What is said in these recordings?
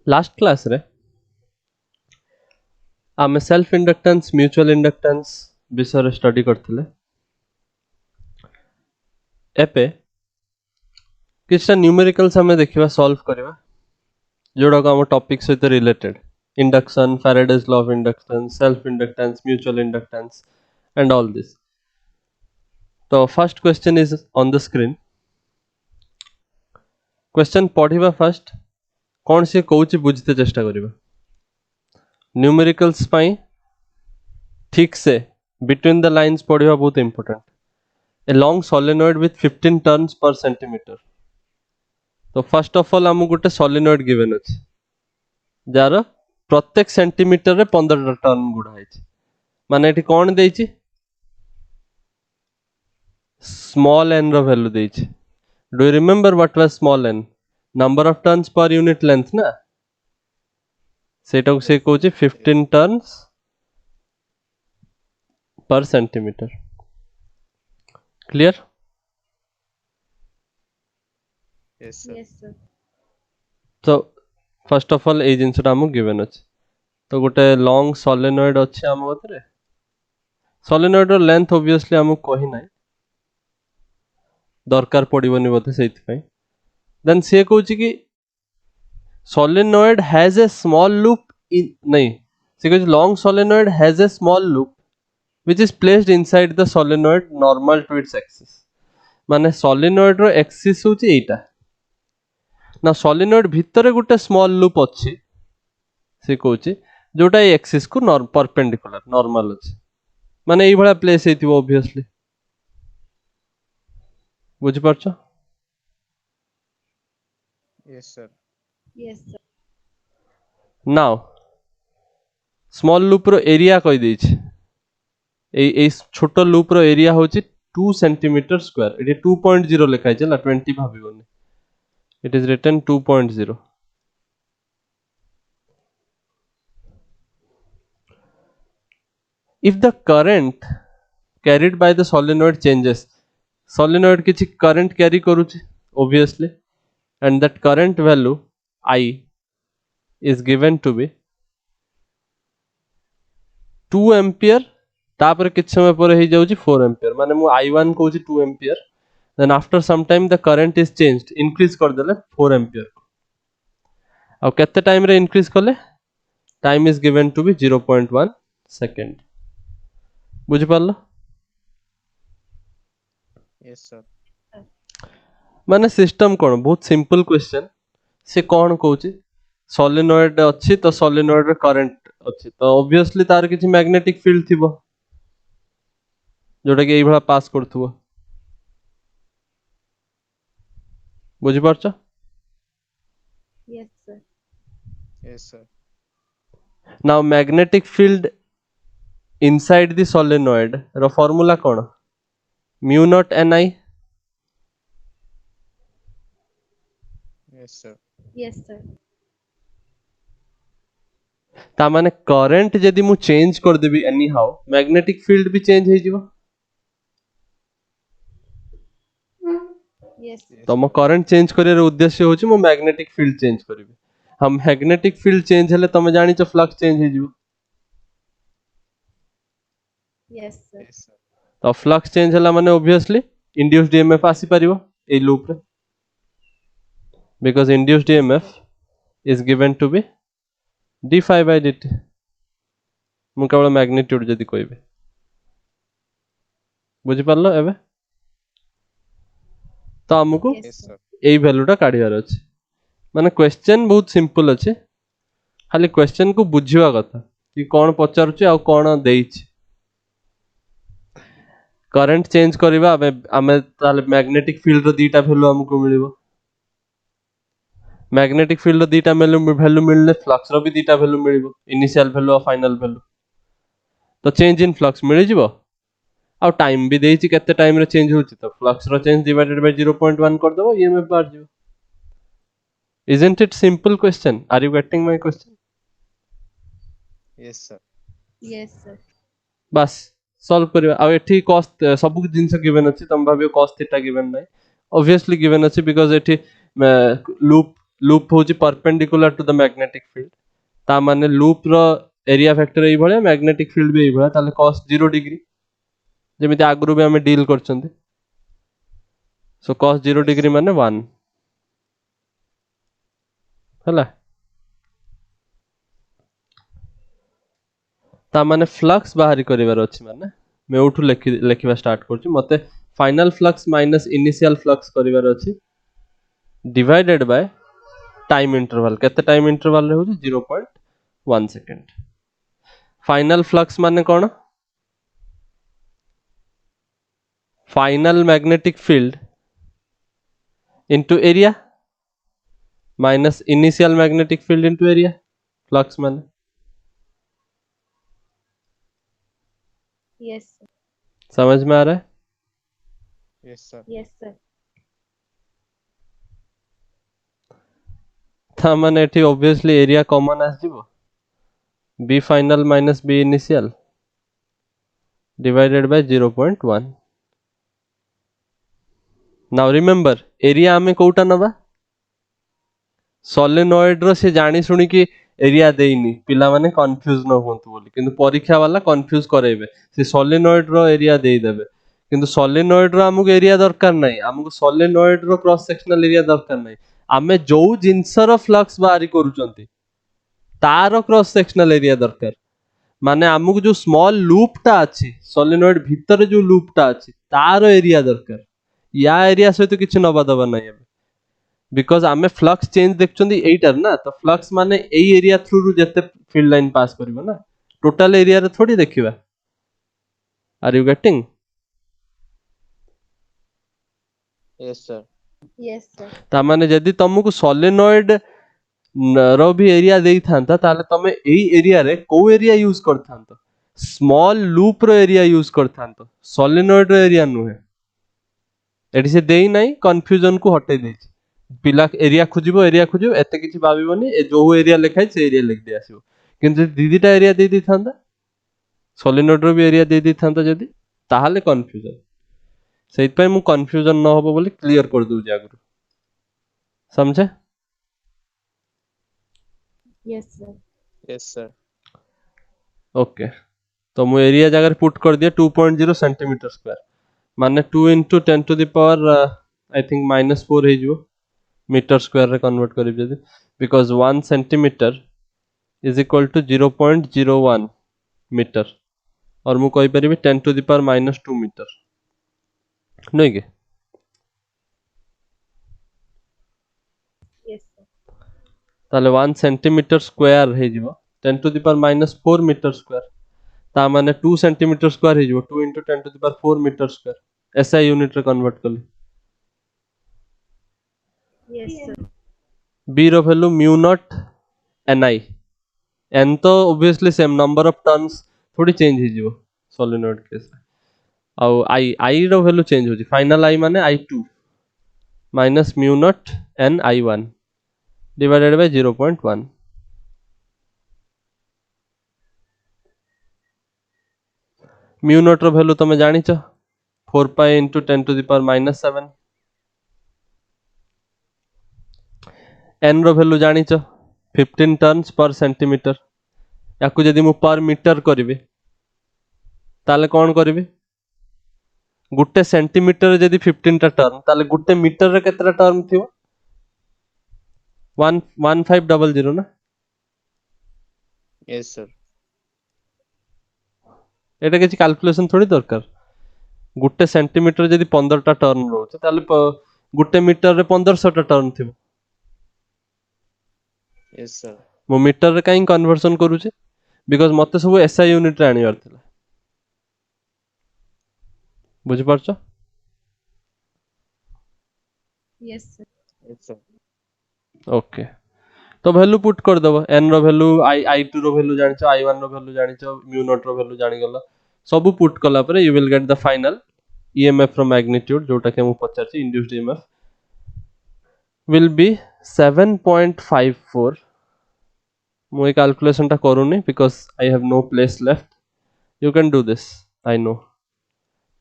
Last class रे आम self inductance mutual inductance विषय स्टडी करथिले एपे किछटा न्यूमेरिकल्स हमें देखिबा सॉल्व करबा जोड़ा हम टॉपिक सहित related induction Faraday's law of inductance self inductance mutual inductance and all this. तो first question is on the screen. Question पढ़िबा फर्स्ट कौन से कहूची बुझते चेष्टा करबा न्यूमेरिकल्स पाई ठीक से बिटवीन द लाइंस पढ़िबा बहुत important. A long solenoid with 15 turns per centimetre. तो फर्स्ट ऑफ ऑल आम गोटे सोलेनॉइड गिवन अछि जार प्रत्येक सेंटीमीटर रे 15 टर्न गुड़ा है माने एठी कौन देइछि स्मॉल n रो वैल्यू देइछि। Do you remember what was small n? Number of turns per unit length ना सेटा को से कहूछि 15 turns per centimetre. Clear? Yes, sir. Yes, sir. तो फर्स्ट ऑफ ऑल ए जिनसटा हम गिवन अछि। तो गोटे लॉन्ग सोलेनॉइड अछि हम गतरे सोलेनॉइड रो लेंथ ऑब्वियसली हम कहि नै दरकार पड़िबनी बोधे सेति पई। देन से कहूछि कि solenoid has a small loop in नहीं से कहूछि long solenoid has a small loop which is placed inside the solenoid normal to its axis। माने solenoid रो axis होछि एटा ना solenoid भितरे गुटे small loop अछि से कहूछि जोटा ए axis को perpendicular normal अछि माने एई भला प्लेस हेतिबो obviously बुझि परछ। Yes, sir. Yes, sir. Now small loop रो एरिया कहि दै छै ए छोटो लूप रो एरिया होछि 2 सेंटीमीटर स्क्वायर। एटी 2.0 लिखा छै ला 20 भाबिबोनी it is written 2.0। if the current carried by the solenoid changes solenoid किछि current carry करूछि obviously and that current value I is given to be 2 ampere तापर किछ समय पर हे जाउछि 4 ampere माने मु I1 कहूछि 2 ampere then after some time the current is changed increase कर देले 4 ampere आ केते टाइम रे increase कले time is given to be 0.1 second। बुझि पारलो? Yes, sir. माने सिस्टम कोन बहुत सिंपल क्वेश्चन से कोन कहूछि सोलेनॉइड अछि तो सोलेनॉइड रे करंट अछि तो ऑब्वियसली तार किछि मैग्नेटिक फील्ड थिबो जोटा कि एई भला पास करथुबो। बुझि परछ? Yes, sir. Yes, sir. Now magnetic field inside the solenoid रो फार्मूला कोन mu naught ni Yes, sir. Yes, sir. ता माने करंट यदि मु चेंज कर देबी एनी हाउ मैग्नेटिक फील्ड भी चेंज हे जिवो। Yes, sir. Yes, तो मो sir. करंट चेंज करे रो उद्देश्य होछि मो मैग्नेटिक फील्ड चेंज करबी। हम मैग्नेटिक फील्ड चेंज हेले तमे जानि छ फ्लक्स चेंज हे जिवो Yes, sir. Yes, sir. तो फ्लक्स चेंज हला माने ऑब्वियसली इंड्यूस्ड ईएमएफ आसी परिबो ए लूप रे because induced Yes, EMF sir. is given to be d phi by dt मु केवल मैग्नीट्यूड जदि कहबे बुझि पारलो एबे। तो हमकु Yes, Yes, sir. sir. एई वैल्यूटा काढियार अछि माने क्वेश्चन बहुत सिंपल अछि खाली क्वेश्चन को बुझिवा कथा कि कोन पचारुछि आ कोन देइछि। करंट चेंज करबा आमे ताले मैग्नेटिक फील्ड रो दीटा वैल्यू हमकु मिलिबो मैग्नेटिक फील्ड रो दीटा वैल्यू मिलले फ्लक्स रो भी दीटा वैल्यू मिलिबो इनिशियल वैल्यू और फाइनल वैल्यू। तो चेंज इन फ्लक्स मिल जिवो आ टाइम भी देइछि केते टाइम रे चेंज होछि तो फ्लक्स रो चेंज डिवाइडेड बाय 0.1 कर देबो ईएमएफ बाहर जिवो। Isn't it simple question? Are you getting my question? Yes, sir. Yes, sir. बस सॉल्व करिवा आ एठी कॉस्ट सब जिंस गिवन अछि तम भाबियो cos थीटा गिवन नै ऑब्वियसली गिवन अछि बिकॉज़ एठी लूप लूप होची perpendicular to the magnetic field ता माने लूप रो एरिया फैक्टर एई भले मैग्नेटिक फील्ड भी एई भले ताले cos 0 डिग्री जेमिति आगुरु भी हमें डील करछंती सो cos 0 Yes, डिग्री sir. माने 1 हला ता माने फ्लक्स बाहरी करिवार अछि माने मैं उठु लेखिबा स्टार्ट करछि मते final flux minus initial flux करिवार अछि डिवाइडेड बाय टाइम इंटरवल केते टाइम इंटरवल रे होछि 0.1 सेकंड फाइनल फ्लक्स माने कोन final magnetic field into area minus initial magnetic field into area flux माने Yes, sir. समझ में आ रहा है Yes, sir. Yes, sir. था माने एठी ऑब्वियसली एरिया कॉमन आस जिवो b final minus b initial divided by 0.1 now remember area आमे कोउटा नबा सोलेनॉइड रो से जानी सुनी कि एरिया देइनी पिला माने कंफ्यूज न होंतु बोली किंतु परीक्षा वाला कंफ्यूज करेबे से सोलेनॉइड रो एरिया देई देबे किंतु सोलेनॉइड रो हमको एरिया दरकार नाही हमको सोलेनॉइड रो क्रॉस सेक्शनल एरिया दरकार नाही आमे जो जिंसर फ्लक्स बाहरी करूचंती तारो क्रॉस सेक्शनल एरिया दरकार माने हमको जो स्मॉल लूप टा अछि सोलेनॉइड भीतर जो लूप टा अछि तारो एरिया दरकार या एरिया सहित किछ नबा दबा नाही अब बिकॉज आमे फ्लक्स चेंज देखचंदी एइटर ना तो फ्लक्स माने एई एरिया थ्रू रु जते फील्ड लाइन पास करबो ना टोटल एरिया रे थोड़ी देखिबा are you getting Yes, sir. Yes, sir. ता माने जदी तुमको सोलेनॉइड रो भी एरिया देई थांता ताले तमे एई एरिया रे को एरिया यूज करथांतो स्मॉल लूप रो एरिया यूज करथांतो सोलेनॉइड रो एरिया नुहे एठी से देई नाही कंफ्यूजन को हटे देछि पिला एरिया खुजिबो एते किछि भाबिबोनी ए जो एरिया लिखाइ से एरिया लिख दे आसीबो किंतु दीदीटा एरिया दे दी थांदा सोलिनोड रो भी एरिया दे दी थांदा जदी ताहाले कंफ्यूजन सेइत पय मु कंफ्यूजन न होबो बोली क्लियर कर दउ जागरु समझे Yes, sir. Yes, sir. Okay तो मु एरिया जगह पुट कर दिया 2.0 सेंटीमीटर स्क्वायर माने 2 into 10 to the power I think -4 हे जो मीटर स्क्वायर रे कन्वर्ट करिब जदी because 1 centimetre is equal to 0.01 metre और मु कहि परिबे 10 to the power -2 मीटर नहीं के Yes, sir. ताले 1 सेंटीमीटर स्क्वायर हे जो 10 to the power -4 metre square ता माने 2 सेंटीमीटर स्क्वायर हे जो 2 into 10 to the power 4 metre square SI unit रे कन्वर्ट कली Yes, sir. b रो value mu naught ni n तो obviously same number of turns थोड़ी change हे जो सोलेनॉइड केस आउ आई रो वैल्यू चेंज हो जी फाइनल आई माने i2 minus mu naught n i1 divided by 0.1 mu naught रो वैल्यू तमे जानि छ 4 pi into 10 to the power -7 n रो वैल्यू जानि छ 15 टर्न्स पर सेंटीमीटर याकू जदी मु पर मीटर करिवे ताले कोन करिवे गुटे सेंटीमीटर जदी 15 टा टर्न ताले गुटे मीटर रे केतरा टर्न थियो 1500 ना Yes, sir. एटा किछि कैलकुलेशन थोड़ी दरकार गुटे सेंटीमीटर जदी 15 टा टर्न रहउछ ताले गुटे मीटर रे 1500 टा टर्न थियो Yes, sir. मो मीटर रे काई कन्वर्जन करूचे बिकॉज़ मते सब एसआई यूनिट रे आनिबार थिला बुझि परछो Yes, sir. Yes, sir. Okay तो वैल्यू पुट कर दबो n रो वैल्यू i2 रो वैल्यू जानि छ i1 रो वैल्यू जानि छ म्यू नॉट रो वैल्यू जानि गला सब पुट कला परे you will get the final emf रो मैग्नीट्यूड जोटा के मु पचार छी इंड्यूस्ड emf will be 7.54 मु ए कैलकुलेशन टा करूनी because I have no place left you can do this I know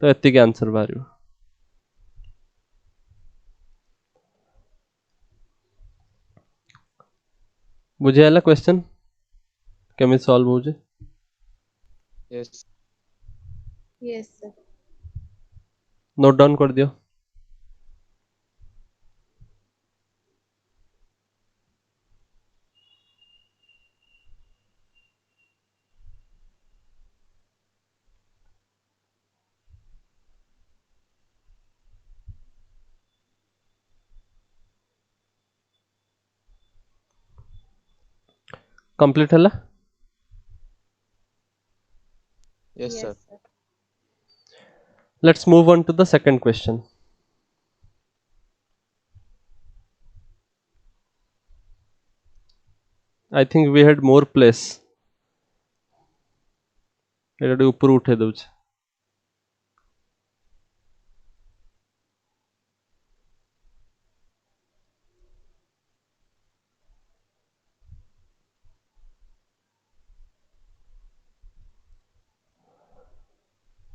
तो एति के आंसर बारियो बुझे ହେଲା क्वेश्चन केमिति सॉल्व होजे Yes. Yes, sir. Note down कर दियो कंप्लीट ହେଲା Yes, sir. sir. let's move on to the second question I think we had more place ଏଟା ଟିକେ ଉପରୁ ଉଠେଇ ଦଉଛି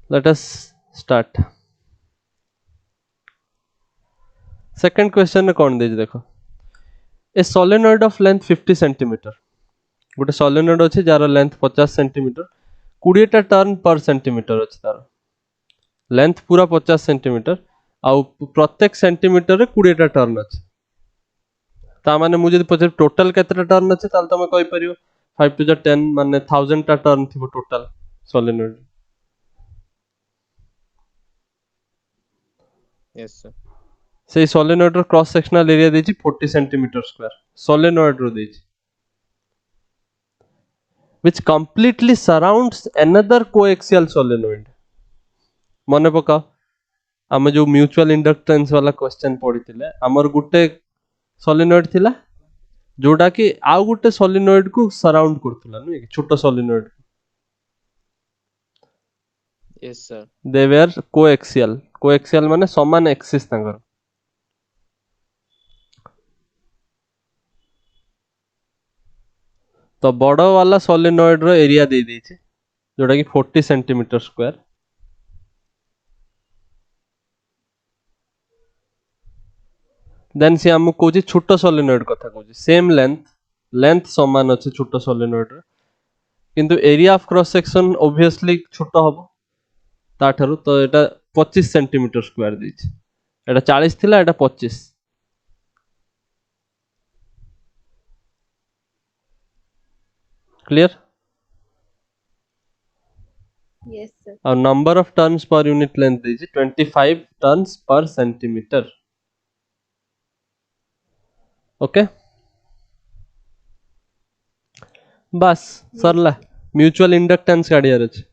let us start second question ରେ କଣ ଦେଇଛି ଦେଖ a solenoid of length 50 cm ଗୋଟେ solenoid ଅଛି ଯାର length 50 cm 20 ଟା turn per centimeter ଅଛି ତାର length पूरा 50 cm ଆଉ प्रत्येक सेंटीमीटर रे 20 टा टर्न अछि ता माने मु जदि पछे टोटल केतेटा टर्न अछि ताल तमे कहि परियो 5 to the 10 माने 1000 टा टर्न थिबो टोटल solenoid Yes, sir. सेई solenoid रो क्रॉस सेक्शनल एरिया देछि 40 सेंटीमीटर स्क्वायर solenoid रो देछि which completely surrounds another coaxial solenoid मने पका आमे जो म्यूचुअल इंडक्टेंस वाला क्वेश्चन पढिथिले हमर गुटे solenoid थिला जोटा कि आउ गुटे solenoid को सराउंड करथुला नु कि छोटो solenoid Yes, sir. they were coaxial माने समान एक्सिस तांगर तो बड़ वाला solenoid रो एरिया दे देछि जोटा कि 40 सेंटीमीटर स्क्वायर देन से हमको कोजी छोटो solenoid कथा कोजी सेम लेंथ समान अछि छोटो solenoid रो किंतु area of cross section obviously छोटो हबो ता ठारू तो एटा 25 सेंटीमीटर स्क्वायर देछि एटा 40 थिला एटा 25 क्लियर Yes, sir. और number of turns per unit length देछि 25 टर्न्स पर सेंटीमीटर ओके बस सरला म्यूचुअल इंडक्टेंस काढियार अछि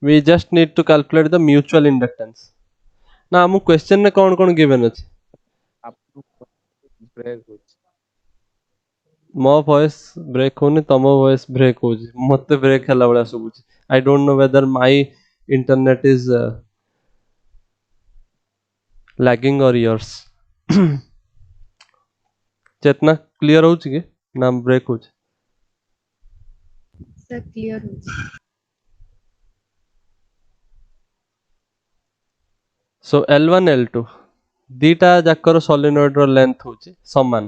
we just need to calculate the mutual inductance ना हम क्वेश्चन ने कौन कौन गिवन अछि ब्रेक होछ मो वॉइस ब्रेक होनी तमो वॉइस ब्रेक होजी मते ब्रेक हला बळा सुबुची I don't know whether my internet is lagging और योर्स चेतना क्लियर होची के ना ब्रेक होची Sir, clear. सो L1 L2 दीटा जाकर सोलेनॉइड रो लेंथ होची समान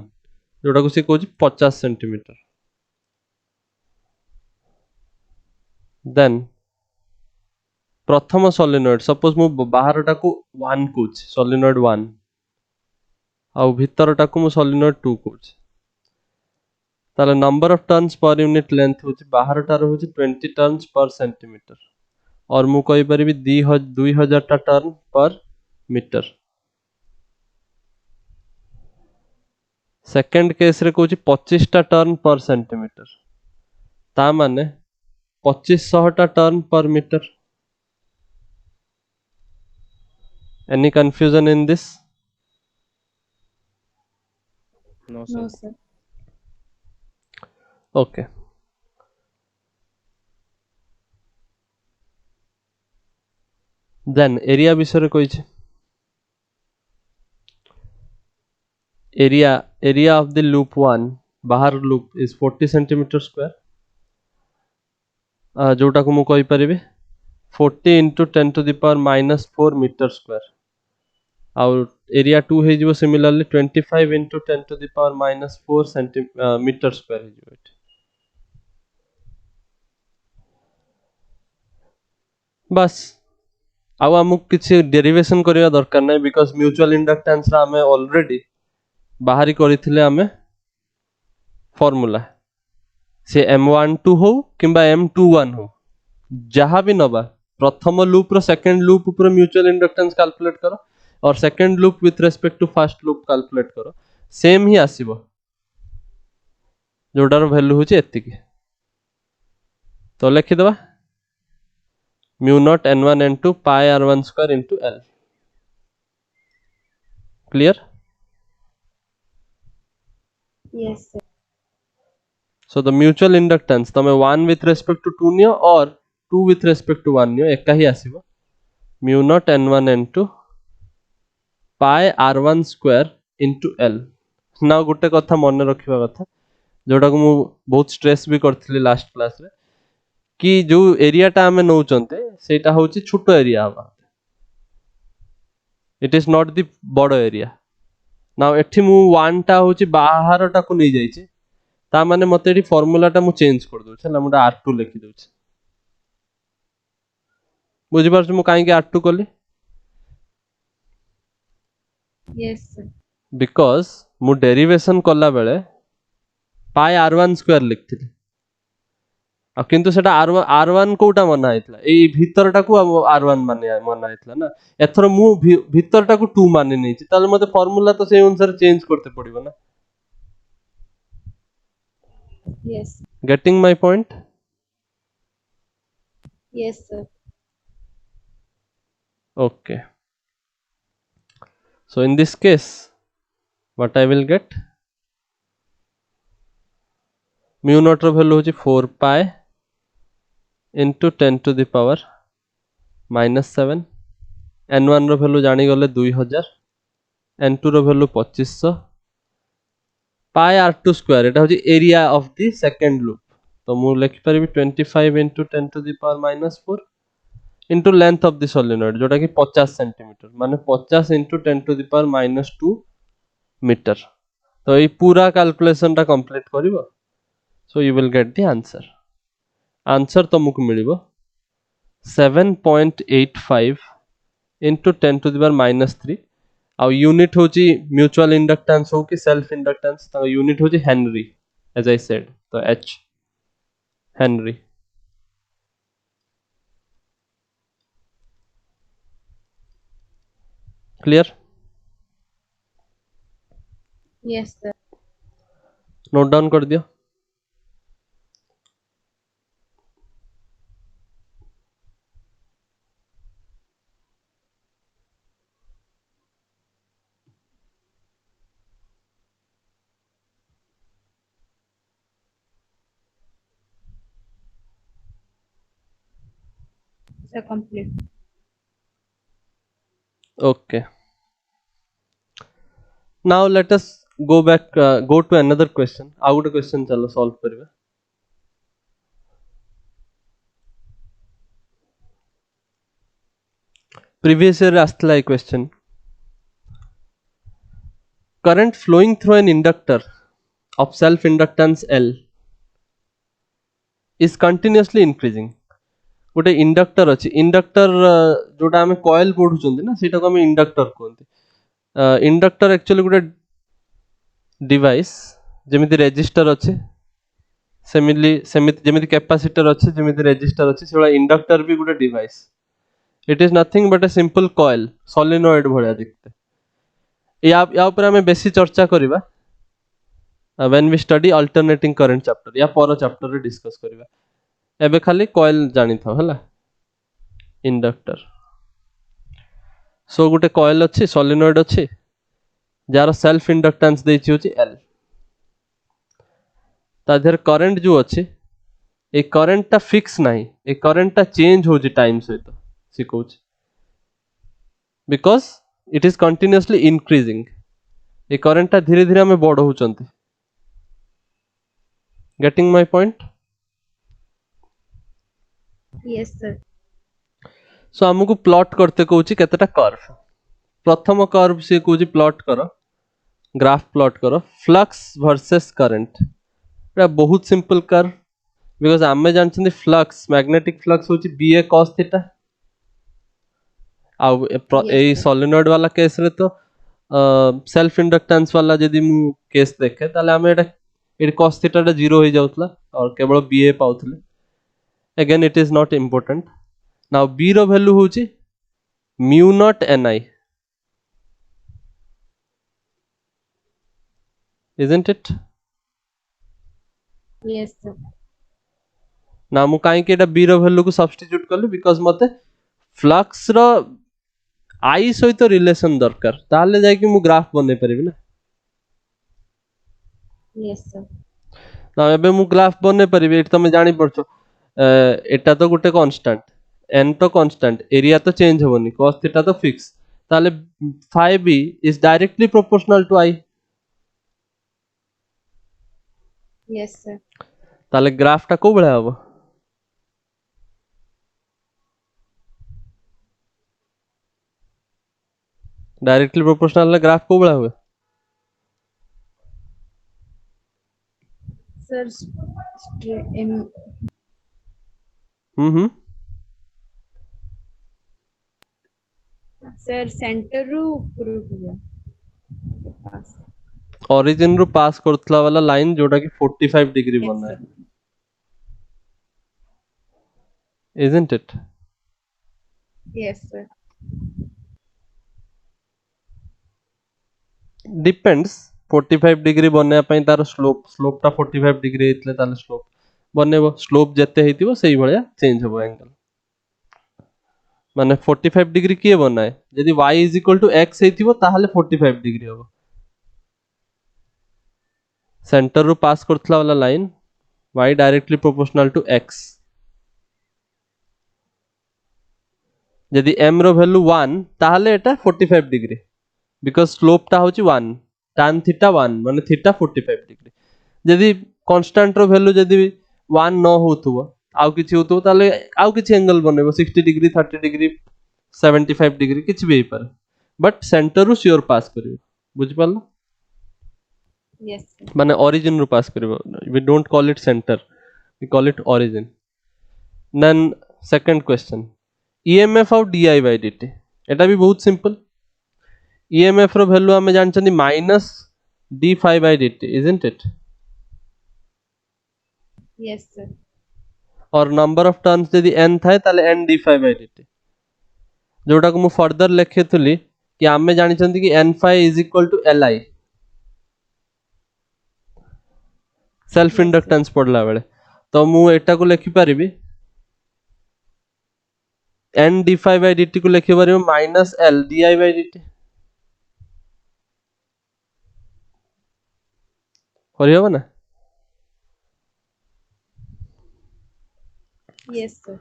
जोटा को से कहूची 50 सेंटीमीटर देन प्रथम सोलेनॉइड सपोज मु बाहरटा को 1 कहूची सोलेनॉइड 1 आउ भितरटा को मु सोलेनॉइड 2 कहूची ताले number of turns per unit length होची बाहरटा रो होची 20 टर्न्स पर सेंटीमीटर और मु कहि परिबी 2000 टा turn per metre second case रे कहूची 25 टा टर्न पर सेंटीमीटर ता माने 2500 टा turn per metre any confusion in this No, sir. No, sir. Okay then area विषय रे कहिछि area of the loop 1 बाहर लूप is 40 सेंटीमीटर स्क्वायर जोटा को मु कहि परिबे 40 into 10 to the power minus 4 metre square और एरिया 2 हे जिवो similarly 25 into 10 to the power minus 4 metre square हे जिवो एठी बस आउ आमुक किसी डेरिवेशन करिया दरकार नै बिकॉज़ म्यूचुअल इंडक्टेंस रा हमें ऑलरेडी बाहरी करिथिले हमें फार्मूला से M12 हो किंबा M21 हो जहाँ भी नबा प्रथम लूप रो सेकंड लूप ऊपर म्यूचुअल इंडक्टेंस कैलकुलेट करो और second loop with respect to first loop calculate करो सेम ही आसीबो जोडार वैल्यू होची एतिकी तो लिखि दबा mu naught n1 n2 pi r1 square into l clear Yes, sir. So the mutual inductance तमे 1 विथ रेस्पेक्ट टू 2 नियो और 2 विथ रेस्पेक्ट टू 1 नियो एका ही आसीबो mu naught n1 n2 pi r1 square into l ना गोटे कथा मन रखिबा कथा जोटा को मु बहुत स्ट्रेस भी करथिली लास्ट क्लास रे कि जो एरिया टा हमें नौचंते सेटा होची छोटो एरिया हवा इट इज नॉट द बड़ एरिया नाउ एठी मु 1 टा होची बाहर टा को नै जाईची ता माने मते एठी फार्मूला टा मु चेंज कर दउ छला मुडा r2 लिखि दउ छी बुझि पारछु मु काहे के r2 कली Yes, sir. बिकॉज़ मु डेरिवेशन कला बेले पाई r1 स्क्वायर लिखथिली आ किंतु सेटा r1 कोटा मना आइतला एई भीतरटा को r1 माने मना आइतला ना एथरो मु भीतरटा को 2 माने नैछि ताले मते फार्मूला तो सेई अनुसार चेंज करते पड़िबो ना Yes. Getting my point Yes, sir. okay so in this case what I will get mu naught रो वैल्यू होची 4 pi into 10 to the power minus 7 n1 रो वैल्यू जानी गले 2000 n2 रो वैल्यू 2500 पाई r2 स्क्वायर एटा होची area of the second loop तो मु लिखि परबी 25 into 10 to the power minus 4 into length of the solenoid जोटा कि 50 सेंटीमीटर माने 50 into 10 to the power minus 2 metre तो ये पूरा कैलकुलेशन टा कंप्लीट करिवो so you will get the answer answer तुमको मिलिबो 7.85 into 10 to the power minus 3 आउ यूनिट होची म्यूचुअल इंडक्टेंस हो कि सेल्फ इंडक्टेंस ता यूनिट होची हेनरी एज आई सेड तो h Henry clear Yes, sir. Note down कर दियो Sir, complete. okay now let us go back go to another question आउ गोटे क्वेश्चन चलो सॉल्व करबे previous year आस्तला A question current flowing through an inductor of self inductance L is continuously increasing गोटे inductor अछि inductor जोटा हमें coil पढुचंदी ना सेटा को हमें इंडक्टर कहंती इंडक्टर एक्चुअली गोटे डिवाइस जेमिति रेजिस्टर अछि सेमिति जेमिति कैपेसिटर अछि जेमिति रेजिस्टर अछि सेला इंडक्टर भी गोटे device it is nothing but a simple coil solenoid भलिया दिखते या ऊपर हमें बेसी चर्चा करिबा when we study alternating current chapter या पर चैप्टर रे डिस्कस करिबा एबे खाली कॉइल जानि था हला इंडक्टर सो गोटे कॉइल अछि सोलेनॉइड अछि जार सेल्फ इंडक्टेंस देछि होछि L ताधर करंट जो अछि ए करंट ता फिक्स नाही ए करंट ता चेंज होछि टाइम सहित सिकोच because it is continuously increasing ए करंट ता धीरे धीरे हमें बड़ होचंती getting my point Yes, sir. So हमको प्लॉट करते कहूची केतेटा कर्व प्रथम कर्व से कौन प्लॉट करो ग्राफ प्लॉट करो फ्लक्स वर्सेस करंट एटा बहुत सिंपल कर्व बिकॉज आमे जानछन फ्लक्स मैग्नेटिक फ्लक्स होची bA cos थीटा आ Yes, ए sir. सोलेनॉइड वाला केस रे तो सेल्फ इंडक्टेंस वाला जदी मु केस देखे ताले आमे एटा cos थीटा टा 0 हो जाउतला और केवल bA पाउतले again it is not important now b रो वैल्यू होची mu naught ni isn't it Yes, sir. ना मु काहे के एटा b रो वैल्यू को सब्स्टिट्यूट करली बिकॉज़ मते फ्लक्स रो आई सहित रिलेशन दरकार ताले जाय कि मु ग्राफ बने परिबि ना Yes, sir. ना एबे मु ग्राफ बने परिबि एटा तमे जानि परछो एटा तो गुटे कांस्टेंट n तो कांस्टेंट एरिया तो चेंज होबनी cos थीटा तो फिक्स ताले phi b is directly proportional to i Yes, sir. ताले ग्राफ टा को बळा हबो डायरेक्टली प्रोपोर्शनल ग्राफ को बड़ा हुआ Sir, in hmm sir center रू उपरକୁ जा पास. ओरिजिन रु पास करथला वाला लाइन जोटा कि 45 डिग्री Yes, बना sir. है isn't it Yes, sir. depends 45 degree बनने पई तार स्लोप ता 45 डिग्री हेतले ताले स्लोप बनेबो स्लोप जते हेतिबो सेही भलिया चेंज होबो एंगल माने 45 डिग्री किए बनाए यदि y x हेतिबो ताहाले 45 डिग्री होबो सेंटर रु पास करथला वाला line y directly proportional to x यदि m रो वैल्यू 1 ताहाले एटा 45 डिग्री बिकॉज स्लोप ता होची 1 tan थीटा 1 माने थीटा 45 डिग्री यदि कांस्टेंट रो वैल्यू यदि 1 न होतुबो आउ किछि होतुबो ताले आउ किछि एंगल बनेबो 60 डिग्री 30 डिग्री 75 डिग्री किछि भी पारे बट सेंटर रु श्योर पास करिवो बुझि पालो Yes, sir. माने ओरिजिन रु पास करिवो we don't call it centre we call it origin then second question EMF of di by dt एटा भी बहुत सिंपल ईएमएफ रो वैल्यू हमें जानछनी minus d phi by dt isn't it Yes, sir. और number of turns यदि n थाए ताले n d phi by d t जोटा को मु फर्दर लेखेथुली कि आमे जानिछंती कि n phi is equal to li self Yes, sir. Inductance पढ़ला बेले तो मु एटा को लिखि परिबी n d phi by dt को लिखि परिबो minus l d I by dt करि हबो ना Yes, sir.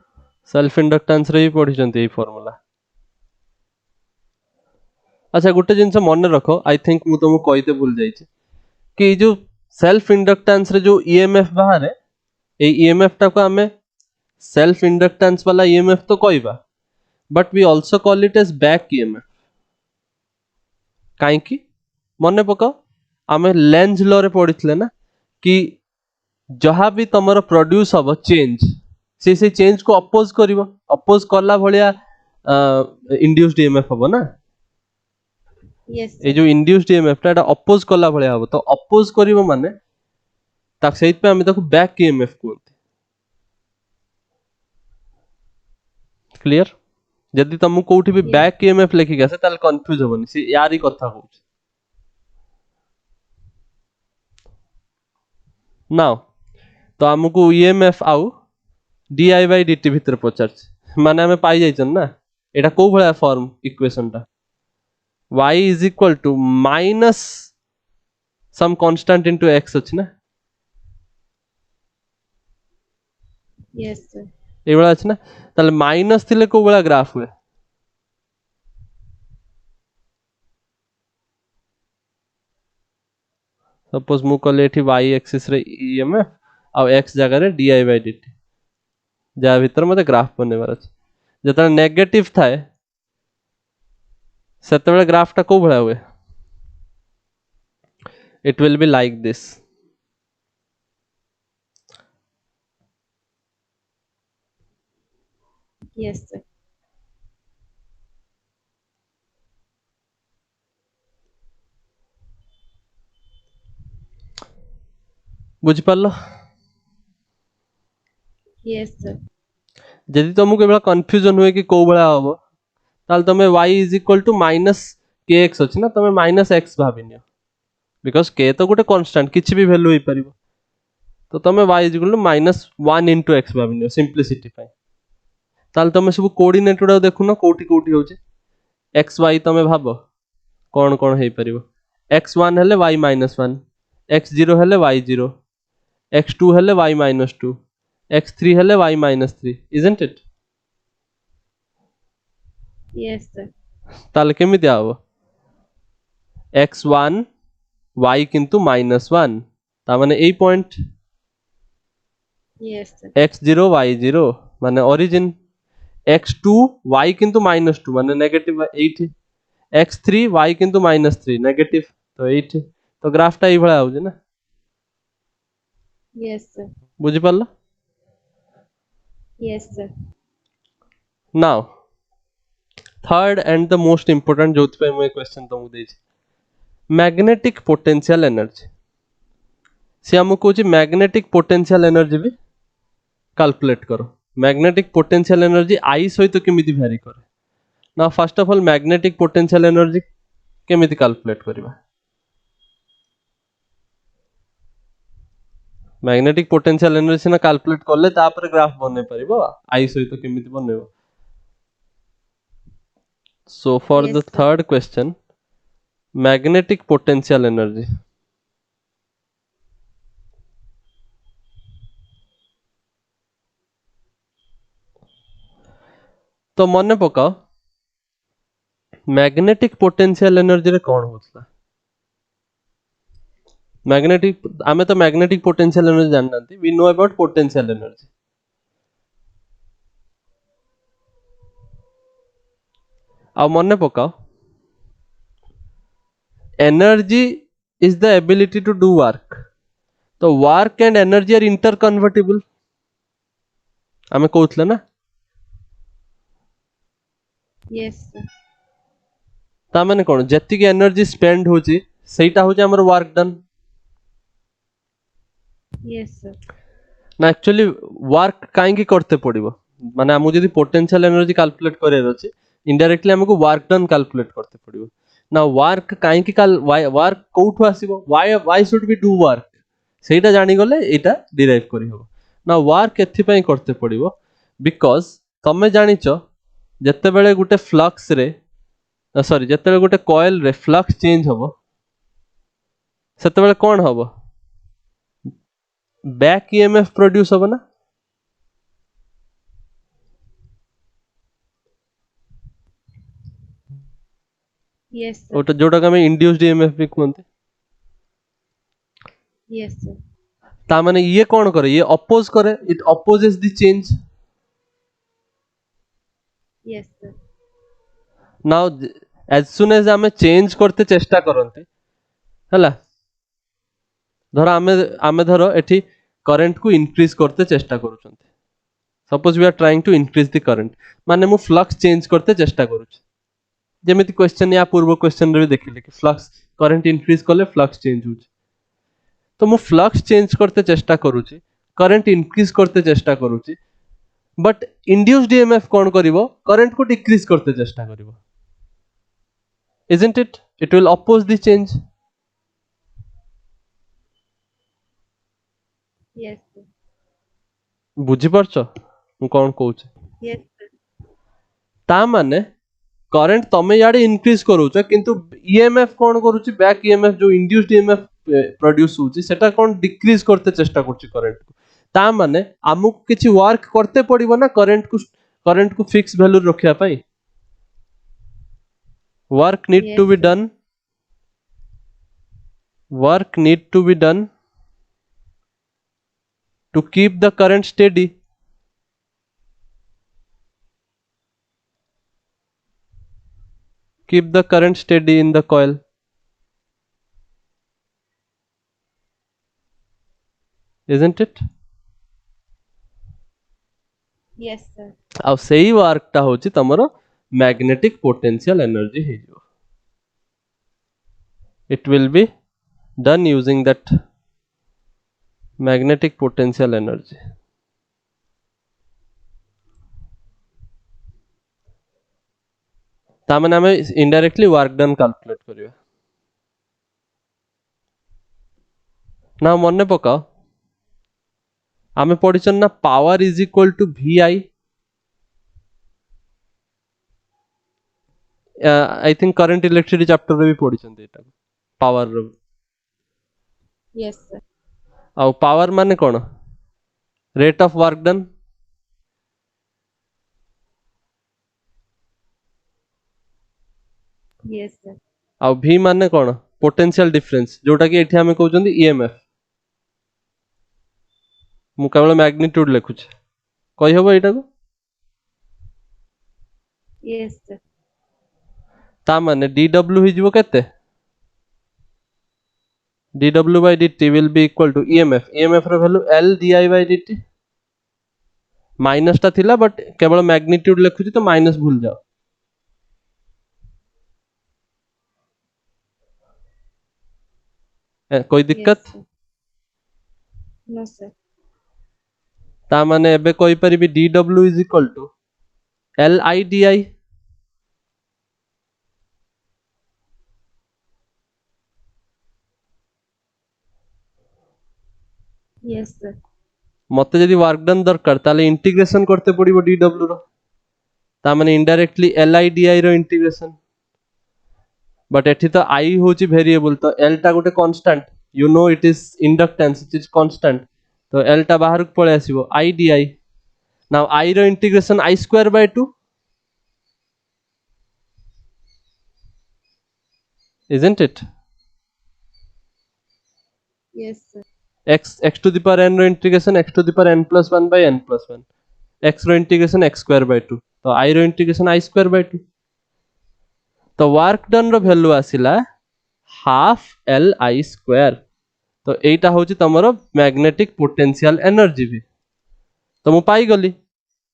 सेल्फ इंडक्टेंस रे भी पढ़िछंती ए फार्मूला अच्छा गुटे जिनस मन रखो आई थिंक मु तुमको कहते भूल जाइए कि जो सेल्फ इंडक्टेंस रे जो ईएमएफ बाहर ए ईएमएफ टा को हमें सेल्फ इंडक्टेंस वाला ईएमएफ तो कहबा but we also call it as back EMF काहे कि मन पकाओ आमे लेंज लॉ रे पढ़ितले ना कि जहां भी तमरो प्रोड्यूस हबो चेंज से चेंज को अपोज करिवो अपोज करला भलिया इंड्यूस्ड ईएमएफ हबो ना Yes, ए sir. जो इंड्यूस्ड ईएमएफ टा अपोज करला भलिया हबो तो अपोज करिवो माने ता सेइत पे हम ताको बैक ईएमएफ कहते क्लियर जदि तुम कोठी भी Yes. बैक ईएमएफ लेखि गसे ताले कंफ्यूज होबनी से यारी कथा होछ नाउ तो हमको ईएमएफ आउ डीआई बाय डीटी भीतर पचार माने हमें पाई जाइछन ना एटा को भला फॉर्म इक्वेशन टा y is equal to minus some constant into x अछि ना Yes, sir. ए बला अछि ना ताले माइनस थिले को बला ग्राफ हुए सपोज मु कले एठी y एक्सिस रे ईएमएफ आ x जगह रे डी बाय dt जा भीतर मते ग्राफ बनेबार अछि जता नेगेटिव थाए सेतेबेले ग्राफ टा को भला हुए it will be like this Yes, sir. बुझी पारलो Yes, sir. जदि तुमको एबला कंफ्यूजन हुए कि को भला हबो ताल तमे y is equal to minus kx अछि ना तमे माइनस x भाबी नियो बिकॉज़ k तो गोटे कांस्टेंट किछि भी वैल्यू होई परिबो तो तमे y is equal to minus 1 into x भाबी नियो सिंपलिसिटी पाई ताल तमे सब कोऑर्डिनेट उडा देखुनो कोठी कोठी होचे x y तमे भाबो कोन कोन हेई परिबो x1 हेले y माइनस 1 x0 हेले y0 x2 हेले y माइनस 2 x3 हेले y minus 3 isn't it Yes, sir. ताले केमिति आबो x1 y किंतु माइनस 1 ता माने ए point Yes, sir. x0 y0 माने ओरिजिन x2 y किंतु माइनस 2 माने नेगेटिव 8 x3 y किंतु माइनस 3 नेगेटिव तो 8 तो ग्राफ टा ई भला होजे ना Yes, sir. बुझी पारला Yes, sir. Now third and the most important जोथ पे मैं क्वेश्चन तुमको देछि मैग्नेटिक पोटेंशियल एनर्जी से हमको कहूँ मैग्नेटिक पोटेंशियल एनर्जी भी कैलकुलेट करो मैग्नेटिक पोटेंशियल एनर्जी आई सहित केमिति वैरी करे ना first of all magnetic potential energy केमिति कैलकुलेट करबा मैग्नेटिक पोटेंशियल एनर्जी सिना कैलकुलेट करले तापर ग्राफ बने परिबो आई सहित केमिति बनेबो so for Yes, the sir. Third question magnetic potential energy तो मन पकाओ मैग्नेटिक पोटेंशियल एनर्जी रे कौन होता मैग्नेटिक आमे तो मैग्नेटिक पोटेंशियल एनर्जी जानना we know about potential energy आ मन पकाओ energy is the ability to do work तो work and energy are interconvertible आमे कहउतले ना Yes, sir. ता माने कोन जति की एनर्जी स्पेंड होची सेटा होची हमर वर्क डन Yes, sir. ना एक्चुअली वर्क काहे की करते पड़िबो माने हमु जदी पोटेंशियल एनर्जी कैलकुलेट करे अछि इनडायरेक्टली हमको वर्क डन कैलकुलेट करते पड़िबो ना वर्क काहे की वर्क कोठु आसीबो why should we do work सेटा जानि गले एटा डिराइव करि हो ना वर्क एथि पई करते पड़िबो बिकॉज़ तमे जानिचो जत्ते बेले गुटे फ्लक्स रे सॉरी जत्ते बेले गुटे कॉइल रे फ्लक्स चेंज हबो सेते बेले कोन हबो बैक ईएमएफ प्रोड्यूस हबो ना Yes, sir. ओटा जोटा का में इंड्यूस्ड ईएमएफ भी कहते Yes, sir. ता माने ये कौन करे ये अपोज करे it opposes the change Yes, sir. Now as soon as आमे चेंज करते चेष्टा करते हला धर आमे आमे धर एठी करंट को इंक्रीज करते चेष्टा करूछंते suppose we are trying to increase the current माने मु फ्लक्स चेंज करते चेष्टा करूछ जेमिति क्वेश्चन या पूर्व क्वेश्चन रे देखिले कि फ्लक्स करंट इंक्रीज करले फ्लक्स चेंज होछ तो मु फ्लक्स चेंज करते चेष्टा करूची करंट इंक्रीज करते चेष्टा करूची बट इंड्यूस्ड ईएमएफ कौन करिवो करंट को डिक्रीज करते चेष्टा करिवो isn't it will oppose the change Yes, sir. बुझी परछो मु कौन कहूछ Yes, sir. ता माने करंट तमे याडे इंक्रीज करूछ किंतु ईएमएफ कौन करूची बैक ईएमएफ जो इंड्यूस्ड ईएमएफ प्रोड्यूस होची सेटा कौन डिक्रीज करते चेष्टा करची करंट को ता माने आमु किछि वर्क करते पड़िबो ना करंट को फिक्स वैल्यू रखिया पई work need Yes, to be sir. done work need to be done to keep the current steady keep the current steady in the coil. Isn't it? Yes, sir. ଆଉ ସେଇ ୱାର୍କଟା ହଉଛି ତମର magnetic potential energy ହେଇଯିବ. It will be done using that magnetic potential energy. तामने आमे indirectly work done calculate करिया. ना मन्ने पकाओ आमे पढ़िछन ना power is equal to VI. I think current electricity chapter रे भी पढ़िछन एटा power रो. Yes, sir. ଆଉ power माने कोन? Rate of work done. Yes, sir. ଆଉ V माने कोन? Potential difference जोटा कि एठी आमे कहउचंदी EMF. मु केवल मैग्नीट्यूड लिखुछ. कहि हबो एटा को? Yes, sir. ता माने dw हिजबो केते? dw by dt will be equal to EMF. EMF रो value L di by dt. Minus टा थिला बट केवल मैग्नीट्यूड लिखुची तो माइनस भूल जाओ. कोई दिक्कत? Yes, sir. No, sir. ता माने एबे कोई परिबी dw is equal to Li di. Yes, sir. मते जदी वर्क डन दरकार ताले इंटीग्रेशन करते पड़िबो dw रो. ता माने इनडायरेक्टली Li di रो इंटीग्रेशन. बट एठी तो I होची वेरिएबल तो L टा गोटे constant. You know it is inductance it is constant. तो L टा बाहर को पळे आसीबो I di. नाउ I रो integration I square by 2. Isn't it? Yes, sir. x to the power n रो integration x to the power n plus 1 by n plus 1. x रो integration x square by 2. तो I रो integration I square by 2. तो work done रो value आसिला half Li square. तो एटा होची तमरो मैग्नेटिक पोटेंशियल एनर्जी भी. तो मु पाई गली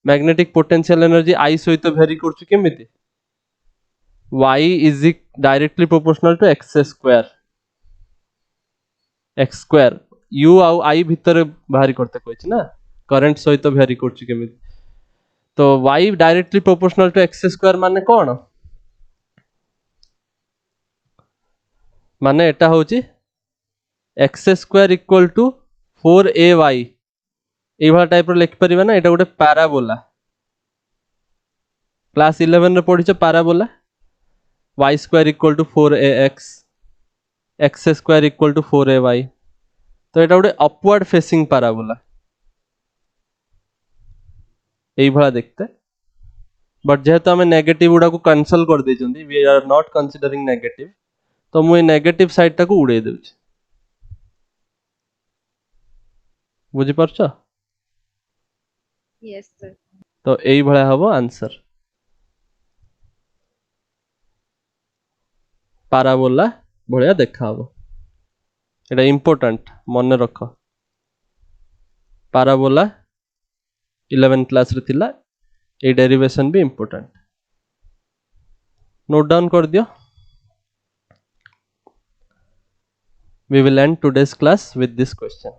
मैग्नेटिक पोटेंशियल एनर्जी I सहित वेरी करछु केमिति? Y is directly proportional to x square. x square u आउ I भितर बाहरी करते कहछि ना करंट सहित वेरी करछु केमिति? तो y directly proportional to x square माने कोन? माने एटा होची x square equal to 4ay. ए वाला टाइप रो लिख परिबा ना एटा गोटे पैराबोला. क्लास 11 रे पढिछ parabola. y square equal to 4ax x square equal to 4ay. तो एटा गोटे अपवर्ड फेसिंग पैराबोला. एई भला देखते. बट जेहेतु आमे नेगेटिव गुडा को कैंसिल कर देचंदी we are not considering negative. तो मु ए नेगेटिव साइड टा को उड़े देउछ. बुझी परछ? Yes, sir. तो एई भला हबो आंसर. पैराबोला भलिया देखा हबो. एटा इंपोर्टेंट मन रख. पैराबोला 11 क्लास रे थिला. ए डेरिवेशन भी इंपोर्टेंट. नोट डाउन कर दियो. We will end today's class with this question.